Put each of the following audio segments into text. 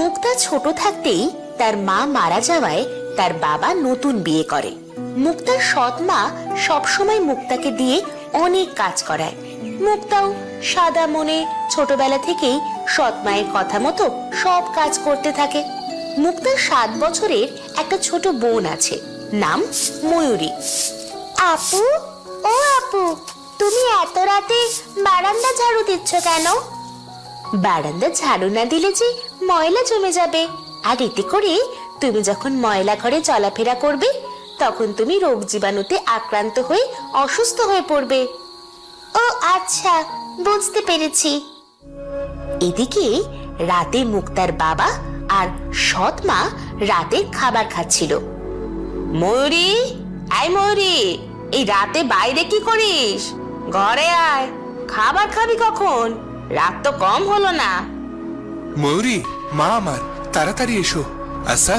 মুক্তা ছোট থাকতেই তার মা মারা যাওয়ায় তার বাবা নতুন বিয়ে করে। মুক্তার সৎ মা সবসময় মুক্তাকে দিয়ে অনেক কাজ করায়। মুক্তাও সাদা মনে ছোটবেলা থেকেই সৎ মায়ের কথা মতো সব কাজ করতে থাকে। মুক্তার 7 বছরের একটা ছোট বোন আছে, নাম ময়ূরী। আপু, ও আপু, তুমি এত রাতে বারান্দা ঝাড়ু দিচ্ছ কেন? বারান্দা ঝাড়ু না দিলে যে ময়লা জমে যাবে, আর এতে করে তুমি যখন ময়লা ঘরে চলাফেরা করবে তখন তুমি রোগ জীবাণুতে আক্রান্ত হয়ে অসুস্থ হয়ে পড়বে। ও আচ্ছা, বুঝতে পেরেছি। এদিকে রাতে মুক্তার বাবা আর সৎ মা রাতের খাবার খাচ্ছিল। ময়ূরী, আয় ময়ূরী, এই রাতে বাইরে কি করিস? ঘরে আয়, খাবার খাবি কখন? রাত তো কম হলো না। ময়ূরী, মা আমার, তাড়াতাড়ি এসো। আচ্ছা,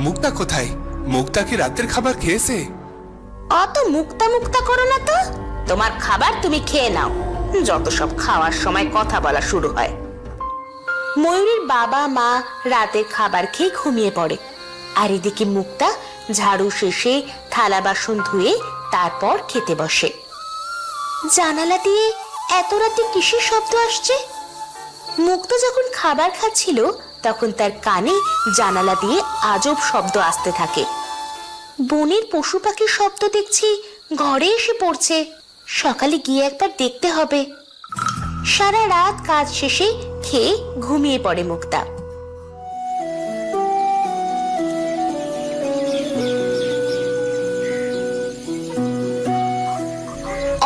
মুক্তা কোথায়? মুক্তা কি রাতের খাবার খেয়েছে? অত মুক্তা মুক্তা করো না তো, তোমার খাবার তুমি খেয়ে নাও। যত সব খাওয়ার সময় কথা বলা শুরু হয়। ময়ূরীর বাবা মা রাতের খাবার খেয়ে ঘুমিয়ে পড়ে, আর এদিকে মুক্তা ঝাড়ু শেষে থালা বাসন ধুয়ে তারপর খেতে বসে। জানালা দিয়ে এত রাতে কিসের শব্দ আসছে? মুক্তা যখন খাবার খাচ্ছিল তখন তার কানে জানালা দিয়ে আজব শব্দ আসতে থাকে। বনের পশু পাখির শব্দ দেখছি ঘরে এসে পড়ছে। সকালে গিয়ে একবার দেখতে হবে। সারা রাত কাজ শেষে খেয়ে ঘুমিয়ে পড়ে মুক্তা।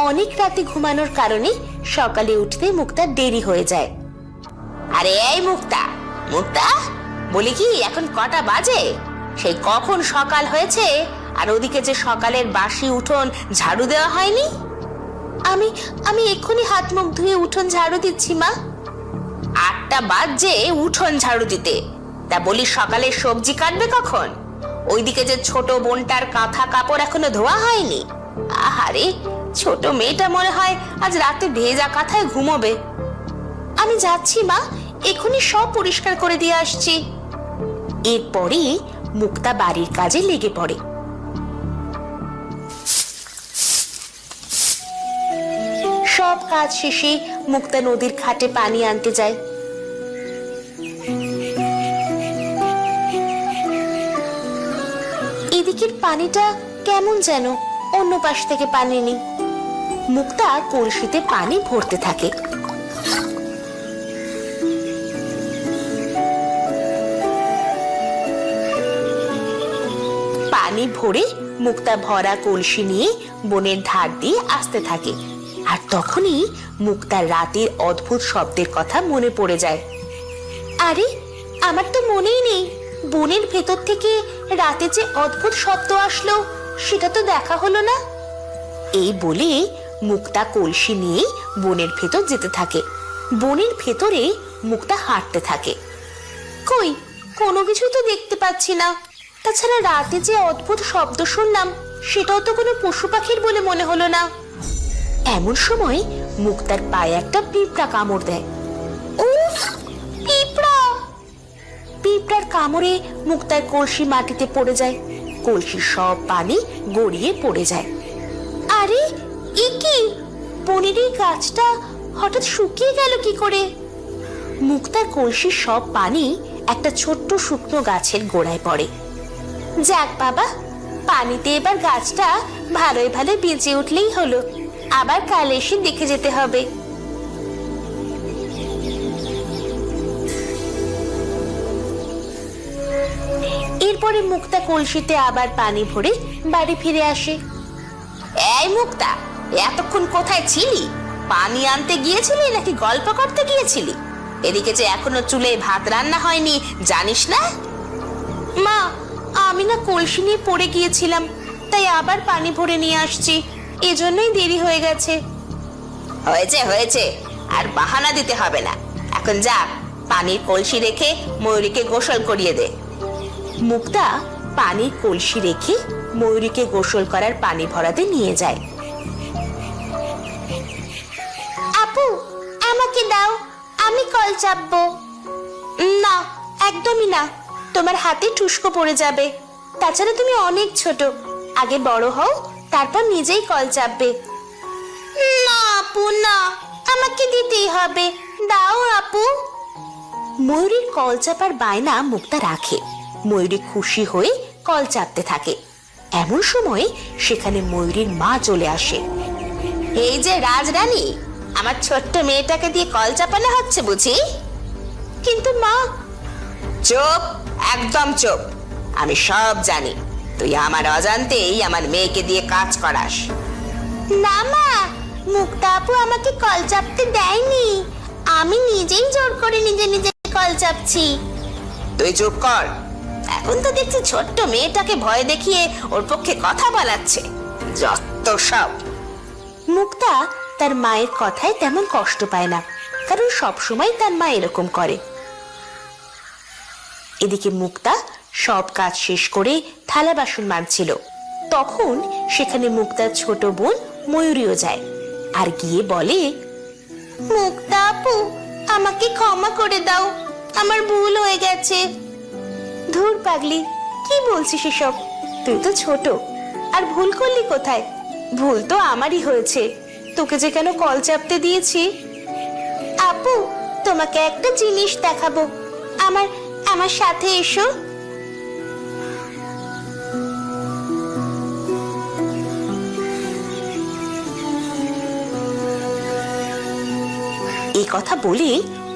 অনেক রাতে ঘুমানোর কারণে সকালে উঠতে মুক্তার দেরি হয়ে যায়। আরে এই মুক্তা, মুক্তা, বলি কি এখন কটা বাজে? সেই কখন সকাল হয়েছে, আর ওদিকে যে সকালের বাসি উঠোন ঝাড়ু দেওয়া হয়নি। আমি আমি এক্ষুনি হাত মুখ ধুয়ে উঠোন ঝাড়ু দিচ্ছি মা। 8টা বাজে উঠোন ঝাড়ু দিতে? তা বলি সকালে সবজি কাটবে কখন? ওইদিকে যে ছোট বোনটার কাঁথা কাপড় এখনো ধোয়া হয়নি। আহারে, ছোট মেয়েটা মনে হয় আজ রাতে ভেজা কাঁথায় ঘুমোবে। আমি যাচ্ছি মা, এক্ষুনি সব পরিষ্কার করে দিয়ে আসছি। এরপরে মুক্তা বাড়ির কাজে লেগে পড়ে। সব কাজ শেষে মুক্তা নদীর ঘাটে পানি আনতে যায়। এদিকের পানিটা কেমন যেন, অন্য পাশ থেকে পানি নেই। মুক্তা কলসিতে পানি ভরতে থাকে। পানি ভরে মুক্তা ভরা কলসি নিয়ে বনের ধার দিয়ে আসতে থাকে। আর তখনই মুক্তার রাতের অদ্ভুত শব্দের কথা মনে পড়ে যায়। আরে, আমার তো মনেই নেই বনের ভেতর থেকে রাতে যে অদ্ভুত শব্দ আসলো সেটা তো দেখা হলো না। এই বলে মুক্তা কলসি নিয়ে বনের ভেতর যেতে থাকে। বনের ভেতরে মুক্তা হাঁটতে থাকে। কই, কোনো কিছুই তো দেখতে পাচ্ছি না। তাছাড়া রাতে যে অদ্ভুত শব্দ শুনলাম সেটাও তো কোনো পশু পাখির বলে মনে হলো না। এমন সময় মুক্তার পায়ে একটা পিঁপড়া কামড় দেয়। উফ, পিঁপড়া! পিঁপড়ার কামড়ে মুক্তার কলসি মাটিতে পড়ে যায়। কলসির সব পানি গড়িয়ে পড়ে যায়। আরে, এ কি? বনের এই গাছটা হঠাৎ শুকিয়ে গেল কি করে? মুক্তার কলসির সব পানি একটা ছোট্ট শুকনো গাছের গোড়ায় পড়ে। যাক বাবা, পানিতে এবার গাছটা ভালোই ভালো বেঁচে উঠলেই হলো। আবার কাল এসে দেখে যেতে হবে। এরপরে মুক্তা কলসিতে আবার পানি ভরে বাড়ি ফিরে আসে। এই মুক্তা, এতক্ষণ কোথায় ছিলি? পানি আনতে গিয়েছিলি নাকি গল্প করতে গিয়েছিলি? এদিকে যে এখনো চুলে ভাত রান্না হয়নি, জানিস না? মা, আমি না কলসি নিয়ে পড়ে গিয়েছিলাম, তাই আবার পানি ভরে নিয়ে আসছি। এজন্যই দেরি হয়ে গেছে। হয়েছে হয়েছে, আর বাহানা দিতে হবে না। এখন যা, পানির কলসি রেখে ময়ূরীকে গোসল করিয়ে দে। মুক্তা পানির কলসি রেখে ময়ূরীকে গোসল করার পানি ভরাতে নিয়ে যায়। আপু, আমাকে দাও, আমি কল চাপবো। না, একদমই না, তোমার হাতে ঠুসকো পড়ে যাবে। তাছাড়া তুমি অনেক ছোট, আগে বড় হও, তারপর নিজেই কল চাপবে। না আপু না, আমাকে দিতেই হবে, দাও আপু। ময়ূরীর কল চাপার বায়না মুক্তা রাখে। ময়ূরী খুশি হয়ে কল চাপতে থাকে। এমন সময় সেখানে ময়ূরীর মা চলে আসে। এই যে রাজরানী, আমার ছোট্ট মেয়েটাকে দিয়ে কল চাপানো হচ্ছে বুঝি? কিন্তু মা। চুপ, একদম চুপ। আমি সব জানি, তুই আমার অজান্তেই আমার মেয়েকে দিয়ে কাজ করাস। না মা, মুক্তা আপু আমাকে কল চাপতে দেয়নি, আমি নিজেই জোর করে নিজে নিজে কল চাপছি। তুই চুপ কর, এখন তো দেখছি ছোট্ট মেয়েটাকে ভয় দেখিয়ে ওর পক্ষে কথা বলাচ্ছে, যত সব। মুক্তা তার মায়ের কথায় তেমন কষ্ট পায় না, কারণ সবসময় তার মা এরকম করে। এদিকে মুক্তা সব কাজ শেষ করে থালা বাসন মাজছিল। তখন সেখানে মুক্তার ছোট বোন ময়ূরীও যায় আর গিয়ে বলে, মুক্তা আপু আমাকে ক্ষমা করে দাও, আমার ভুল হয়ে গেছে। ধুর পাগলি, কি বলছিস এসব? তুই তো ছোট, আর ভুল করলি কোথায়? ভুল তো আমারই হয়েছে, তোকে যে কেন কল চাপতে দিয়েছি। আপু তোমাকে একটা জিনিস দেখাবো, আমার আমার সাথে এসো। এই কথা বলে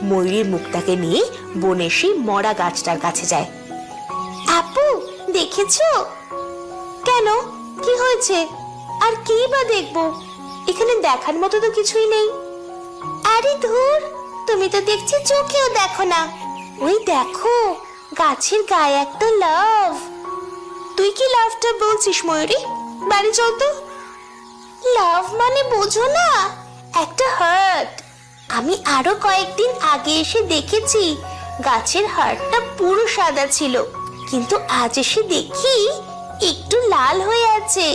ময়ূরী মুক্তাকে নিয়ে বনের সেই মরা গাছটার কাছে যায়। আপু দেখেছো? কেন, কি হয়েছে? আর কি বা দেখবো, এখানে দেখার মতো তো কিছুই নেই। আরে ধুর, তুমি তো দেখছি চোখেও দেখো না। ওই দেখো, গাছের গায়ে একটা লাভ। তুই কি লাভটা বলছিস ময়ূরী? বাড়ি চল তো। লাভ মানে বোঝো না, একটা হার্ট। আমি আরো কয়েকদিন আগে এসে দেখেছি গাছের হাড়টা পুরো সাদা ছিল, কিন্তু আজ এসে দেখি একটু লাল হয়ে আছে।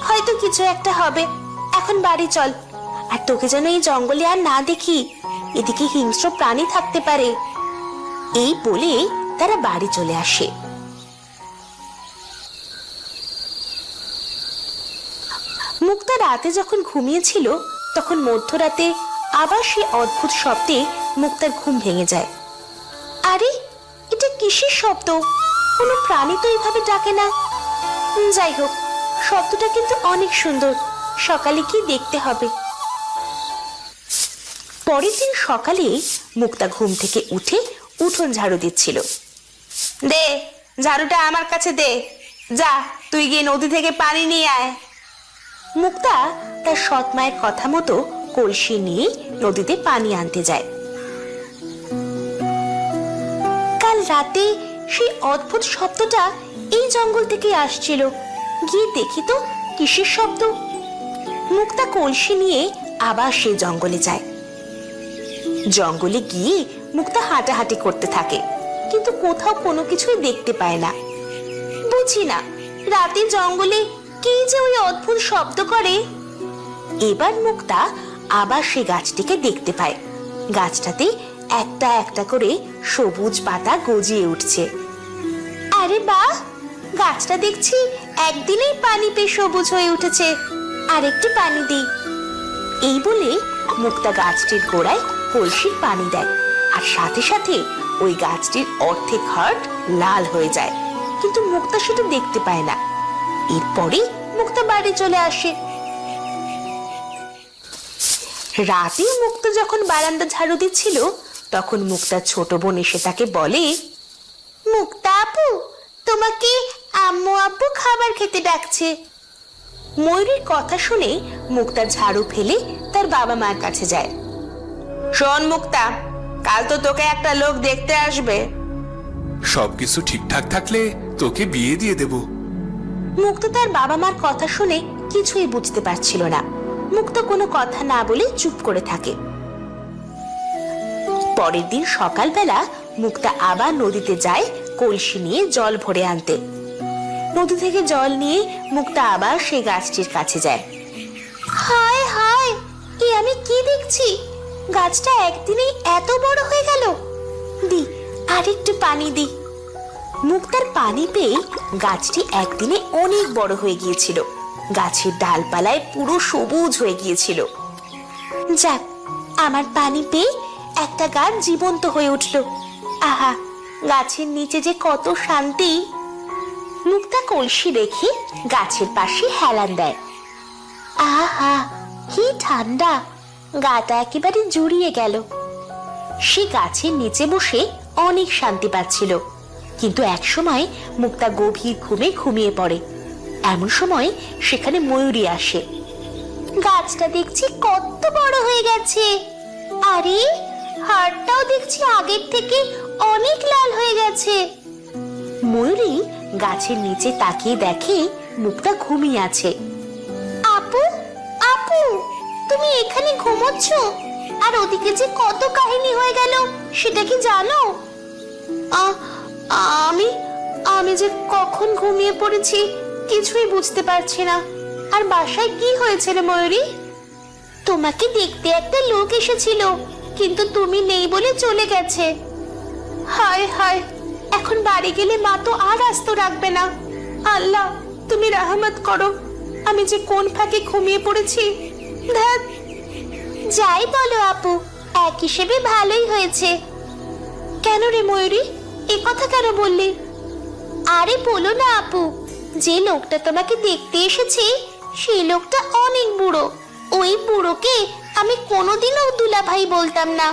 হয়তো কিছু একটা হবে, এখন বাড়ি চল। আর তোকে যেন এই জঙ্গলে আর না দেখি, এদিকে হিংস্র প্রাণী থাকতে পারে। এই বলে তারা বাড়ি চলে আসে। মুক্তা রাতে যখন ঘুমিয়েছিল, তখন মধ্যরাতে আবার সে অদ্ভুত শব্দে মুক্তার ঘুম ভেঙে যায়। আরে এটা কিসের শব্দ? কোনো প্রাণী তো এইভাবে ডাকে না। যাই হোক, শব্দটা কিন্তু অনেক সুন্দর, সকালে কি দেখতে হবে। পরের দিন সকালে মুক্তা ঘুম থেকে উঠে উঠোন ঝাড়ু দিচ্ছিল। দে ঝাড়ুটা আমার কাছে দে, যা তুই গিয়ে নদী থেকে পানি নিয়ে আয়। মুক্তা তার সৎ মায়ের কথা মতো কলসি নিয়ে নদীতে পানি আনতে যায়। কাল রাতে সেই অদ্ভুত শব্দটা এই জঙ্গল থেকে আসছিল। গিয়ে দেখি তো কিসের শব্দ। মুক্তা কলসি নিয়ে আবার সেই জঙ্গলে যায়। জঙ্গলে গিয়ে মুক্তা হাঁটাহাঁটি করতে থাকে, কিন্তু কোথাও কোনো কিছুই দেখতে পায় না। বুঝি না রাতে জঙ্গলে কে যে ওই অদ্ভুত শব্দ করে। এবার মুক্তা আবার সেই গাছটিকে দেখতে পায়। গাছটাতে একটা একটা করে সবুজ পাতা গজিয়ে উঠছে। আরে বাহ, গাছটা দেখছি একদিনেই পানি পেয়ে সবুজ হয়ে উঠেছে, আর একটু পানি দিই। এই বলে মুক্তা গাছটির গোড়ায় কলসির পানি দেয়, আর সাথে সাথে ওই গাছটির অর্ধেক হাড় লাল হয়ে যায়, কিন্তু মুক্তা সেটা দেখতে পায় না। এরপরে মুক্তা বাড়ি চলে আসে। রাতে মুক্তা যখন বারান্দা ঝাড়ু দিচ্ছিল, তখন মুক্তার ছোট বোন এসে তাকে বলে, মুক্তা আপু তোমাকে আম্মু আব্বু খাবার খেতে ডাকছে। ময়ূরীর কথা শুনে মুক্তা ঝাড়ু ফেলে তার বাবা মায়ের কাছে যায়। শোন মুক্তা, কাল তো তোকে একটা লোক দেখতে আসবে। সবকিছু ঠিকঠাক থাকলে তোকে বিয়ে দিয়ে দেব। মুক্তা তার বাবা মার কথা শুনে কিছুই বুঝতে পারছিল না। মুক্তা কোনো কথা না বলে চুপ করে থাকে। পরের দিন সকালবেলা মুক্তা আবার নদীতে যায় কলসি নিয়ে জল ভরে আনতে। নদী থেকে জল নিয়ে মুক্তা আবার সেই গাছটির কাছে যায়। হায় হায়, এ আমি কি দেখছি? গাছটা একদিনেই এত বড় হয়ে গেল। দি আর একটু পানি দি। মুক্তার পানি পেয়ে গাছটি একদিনে অনেক বড় হয়ে গিয়েছিল। গাছের ডালপালায় পুরো সবুজ হয়ে গিয়েছিল। যাক, আমার পানি পেয়ে একটা গাছ জীবন্ত হয়ে উঠল। আহা, গাছের নিচে যে কত শান্তি। মুক্তা কলসি রেখে গাছের পাশে হেলান দেয়। আহা, কি ঠান্ডা, গাটা একেবারে জুড়িয়ে গেল। সে গাছের নিচে বসে অনেক শান্তি পাচ্ছিল। কিন্তু একসময় মুক্তা গভীর ঘুমে ঘুমিয়ে পড়ে। এমন সময় সেখানে ময়ূরী আসে। গাছটা দেখছি কত বড় হয়ে গেছে। আরে, হাড়টাও দেখছি আগের থেকে অনেক লাল হয়ে গেছে। ময়ূরী গাছের নিচে তাকিয়ে দেখে মুক্তা ঘুমিয়ে আছে। আপু, আপু, তুমি এখানে ঘুমোচ্ছ? আর ওদিকে যে কত কাহিনী হয়ে গেল সেটা কি জানো? আমি আমি যে কখন ঘুমিয়ে পড়েছি কিছুই বুঝতে পারছি না। আর বাসায় কি হয়েছিল ময়ূরী? তোমাকে দেখতে একটা লোক এসেছিল, কিন্তু তুমি নেই বলে চলে গেছে। হায় হায়, এখন বাড়ি গেলে মা তো আর আস্ত রাখবে না। আল্লাহ, তুমি রহমত করো। আমি যে কোন ফাঁকে ঘুমিয়ে পড়েছি। ধ্যাৎ। যাই বলো আপু, এক হিসেবে ভালোই হয়েছে। কেন রে ময়ূরী, এ কথা কেন বললি? আরে বলো না আপু, যে লোকটা তোমাকে দেখতে এসেছে সেই লোকটা অনেক বুড়ো। ওই বুড়োকে আমি কোনোদিনও দুলাভাই বলতাম না।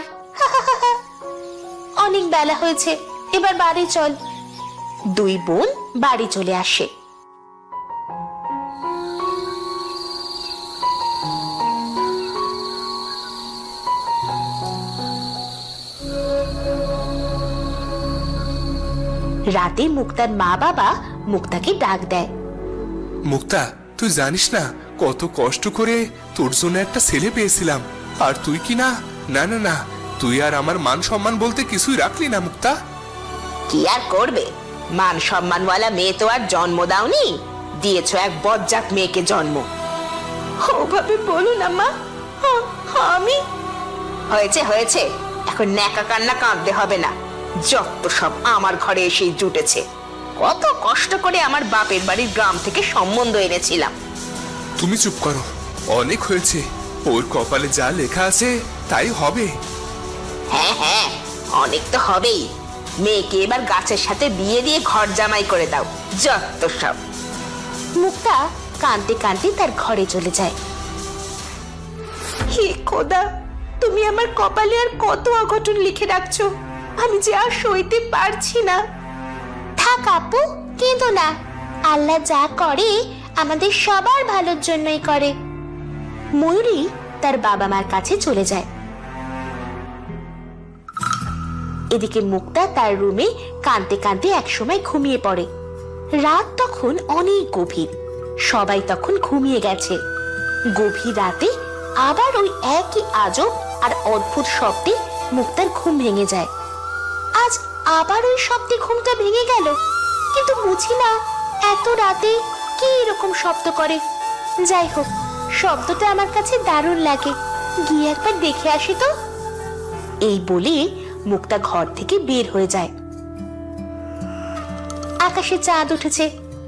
অনেক বেলা হয়েছে, এবার বাড়ি চল। দুই বোন বাড়ি চলে আসে। রাতে মুক্তার মা বাবা মুক্তাকে ডাক দেয়। মুক্তা, তুই জানিস না কত কষ্ট করে তোর জন্য একটা ছেলে পেয়েছিলাম, আর তুই কি না না না না তুই আর আমার মান সম্মান বলতে কিছুই রাখলি না মুক্তা। কি আর করবে, মান সম্মানওয়ালা মেয়ে তো আর জন্ম দাওনি, দিয়েছো এক বজ্জাত মেয়েকে জন্ম। ওভাবে বলো না মা, আমি। হয়েছে হয়েছে, এখন ন্যাকা কান্না কাঁদতে হবে না। যত সব আমার ঘরে এসেই জুটেছে। কত কষ্ট করে আমার বাপের বাড়ির গ্রাম থেকে সম্বন্ধ এনেছিলাম। তুমি চুপ করো, অনেক হয়েছে। ওর কপালে যা লেখা আছে তাই হবে। হ্যাঁ হ্যাঁ, অনেক তো হবেই। মেয়েকে এবার গাছের সাথে বিয়ে দিয়ে ঘর জামাই করে দাও, যত সব। মুক্তা কাঁদতে কাঁদতে তার ঘরে চলে যায়। হে খোদা, তুমি আমার কপালে আর কত অঘটন লিখে রাখছো, আমি যে আর সইতে পারছি না। থাক আপু, কেঁদো না। আল্লাহ যা করে আমাদের সবার ভালোর জন্যই করে। ময়ূরী তার বাবা মার কাছে চলে যায়। এদিকে মুক্তা তার রুমে কাঁদতে কাঁদতে একসময় ঘুমিয়ে পড়ে। রাত তখন অনেক গভীর, সবাই তখন ঘুমিয়ে গেছে। গভীর রাতে আবার ওই একই আজব আর অদ্ভুত শব্দে মুক্তার ঘুম ভেঙে যায়। আজ আবার ওই শব্দে ঘুমটা ভেঙে গেল, কিন্তু বুঝি না এত রাতে কি এরকম শব্দ করে। যাই হোক, শব্দটা আমার কাছে দারুণ লাগে, গিয়ে একবার দেখে আসি তো। এই বলে মুক্তা ঘর থেকে বের হয়ে যায়। আকাশে চাঁদ উঠেছে,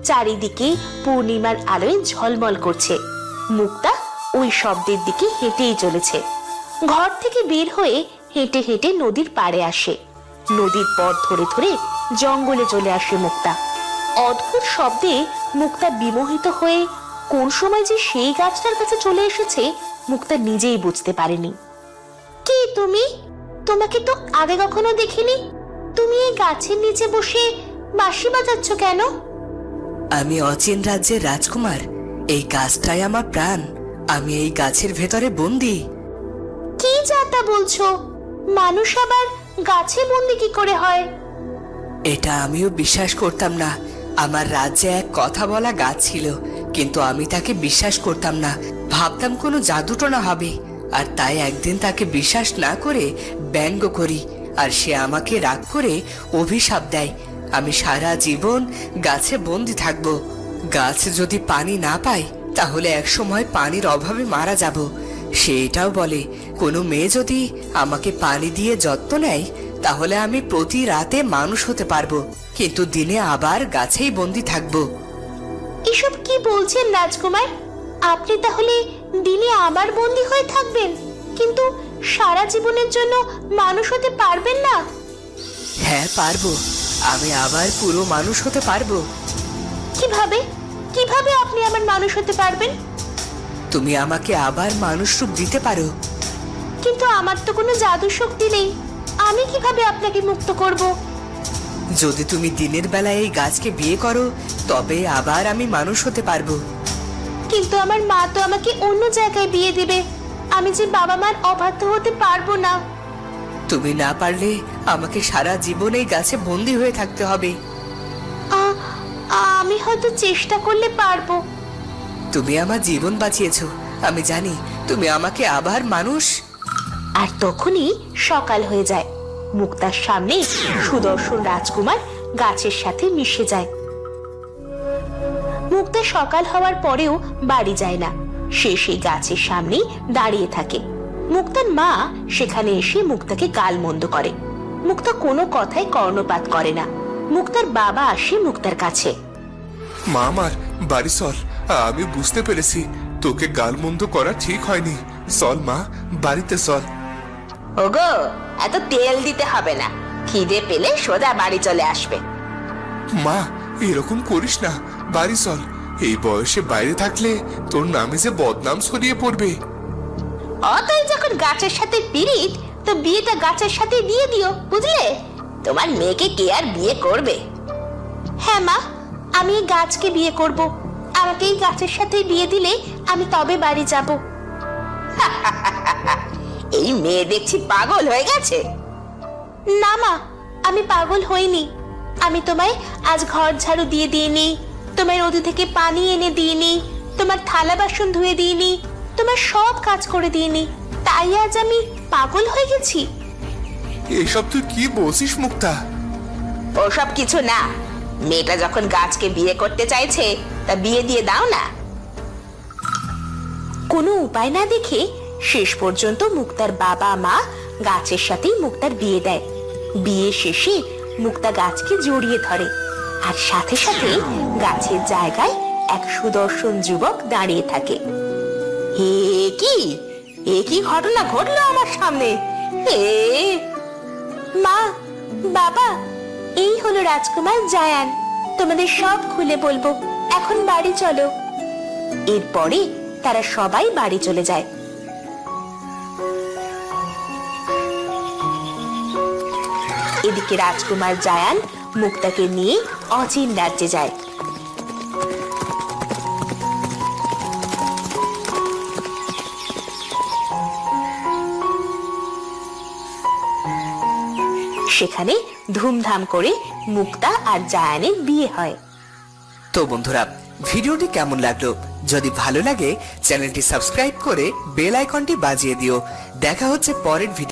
চারিদিকে পূর্ণিমার আলোয় ঝলমল করছে। মুক্তা ওই শব্দের দিকে হেঁটেই চলেছে। ঘর থেকে বের হয়ে হেঁটে হেঁটে নদীর পাড়ে আসে। নদীর পথ ধরে ধরে জঙ্গলে চলে আসে মুক্তা। অদ্ভুত শব্দে মুক্তা বিমোহিত হয়ে কোন সময় যে সেই গাছটার কাছে চলে এসেছে মুক্তা নিজেই বুঝতে পারেনি। কি তুমি? তোমাকে তো আগে কখনো দেখিনি। তুমি এই গাছের নিচে বসে বাঁশি বাজাচ্ছ কেন? আমি অচিন রাজ্যের রাজকুমার। এই গাছটাই আমার প্রাণ। আমি এই গাছের ভেতরে বন্দি। কি যাতা বলছো? মানুষ আবার গাছে বন্দি কি করে হয়? এটা আমিও বিশ্বাস করতাম না। আমার রাজ্যে এক কথা বলা গাছ ছিল, কিন্তু আমি তাকে বিশ্বাস করতাম না। ভাবতাম কোনো জাদুটোনা হবে, আর তাই একদিন তাকে বিশ্বাস না করে ব্যঙ্গ করি, আর সে আমাকে রাগ করে অভিশাপ দেয় আমি সারা জীবন গাছে বন্দি থাকব। গাছ যদি পানি না পায় তাহলে একসময় পানির অভাবে মারা যাব। সে এটাও বলে কোনো মেয়ে যদি আমাকে পানি দিয়ে যত্ন নেয় তাহলে আমি প্রতি রাতে মানুষ হতে পারবো, কিন্তু দিনে আবার গাছেই বন্দি থাকবো। এসব কি বলছেন রাজকুমার? আপনি তাহলে দিনে আবার বন্দী হয়ে থাকবেন, কিন্তু সারা জীবনের জন্য মানুষ হতে পারবেন না? হ্যাঁ পারবো, আমি আবার পুরো মানুষ হতে পারবো। কিভাবে কিভাবে আপনি আবার মানুষ হতে পারবেন? তুমি আমাকে আবার মানুষ রূপ দিতে পারো। কিন্তু আমার তো কোনো জাদু শক্তি নেই, আমি কিভাবে আপনাকে মুক্ত করব? যদি তুমি দিনের বেলায় এই গাছকে বিয়ে করো, তবে আবার আমি মানুষ হতে পারবো। কিন্তু আমার মা তো আমাকে অন্য জায়গায় বিয়ে দেবে, আমি যে বাবা মার অবাধ্য হতে পারবো না। তুমি না পারলে আমাকে সারা জীবন এই গাছে বন্দি হয়ে থাকতে হবে। আমি হয়তো চেষ্টা করলে পারবো। তুমি আমার জীবন বাঁচিয়েছো, আমি জানি তুমি আমাকে আবার মানুষ। আর তখনই সকাল হয়ে যায়। মুক্তার সামনে সুদর্শন রাজকুমার গাছের সাথে মিশে যায়। মুক্তা সকাল হওয়ার পরেও বাড়ি যায় না, সে সেই গাছের সামনেই দাঁড়িয়ে থাকে। মুক্তার মা সেখানে এসে মুক্তাকে গালমন্দ করে। মুক্তা কোনো কথায় কর্ণপাত করে না। মুক্তার বাবা আসে মুক্তার কাছে। মা আমার বাড়ি চল, আমি বুঝতে পেরেছি তোকে গালমন্দ করা ঠিক হয়নি। চল মা, বাড়িতে চল। ওগো, এত তেল দিতে হবে না, খিদে পেলে সোজা বাড়ি চলে আসবে। মা এরকম করিস না, বাড়ি চল। এই বয়সে বাইরে থাকলে তোর নামে যে বদনাম ছড়িয়ে পড়বে। অতই যখন গাছের সাথে পিরিত, তো বিয়েটা গাছের সাথে দিয়ে দিও, বুঝলে? তোমার মেয়েকে কে আর বিয়ে করবে? হ্যাঁ মা, আমি এই গাছকে বিয়ে করব। আমাকে এই গাছের সাথে বিয়ে দিলে আমি তবে বাড়ি যাব। এই মেয়ে দেখছি পাগল হয়ে গেছে। না মা, আমি পাগল হইনি। আমি তোমায় আজ ঘর ঝাড়ু দিয়ে দিইনি, তোমায় নদী থেকে পানি এনে দিইনি, তোমার থালা বাসন ধুয়ে দিইনি, তোমার সব কাজ করে দিইনি, তাই আজ আমি পাগল হয়ে গেছি? এসব তুই কি বলছিস মুক্তা? ওসব কিছু না, মেয়েটা যখন গাছকে বিয়ে করতে চাইছে তা বিয়ে দিয়ে দাও না। কোনো উপায় না দেখে শেষ পর্যন্ত মুক্তার বাবা মা গাছের সাথেই মুক্তার বিয়ে দেয়। বিয়ে শেষে মুক্তা গাছকে জড়িয়ে ধরে, আর সাথে সাথে গাছের জায়গায় এক সুদর্শন যুবক দাঁড়িয়ে থাকে। এ কি ঘটনা ঘটলো আমার সামনে? মা, বাবা, এই হলো রাজকুমার জায়ান। তোমাদের সব খুলে বলবো, এখন বাড়ি চলো। এরপরে তারা সবাই বাড়ি চলে যায়। এদিকে রাজকুমার জায়ান মুক্তাকে নিয়ে অচিন রাজ্যে যায়। সেখানে ধুমধাম করে মুক্তা আর জায়ানের বিয়ে হয়। তো বন্ধুরা, ভিডিওটি কেমন লাগলো? যদি ভালো লাগে চ্যানেলটি সাবস্ক্রাইব করে বেল আইকনটি বাজিয়ে দিও। দেখা হচ্ছে পরের ভিডিও।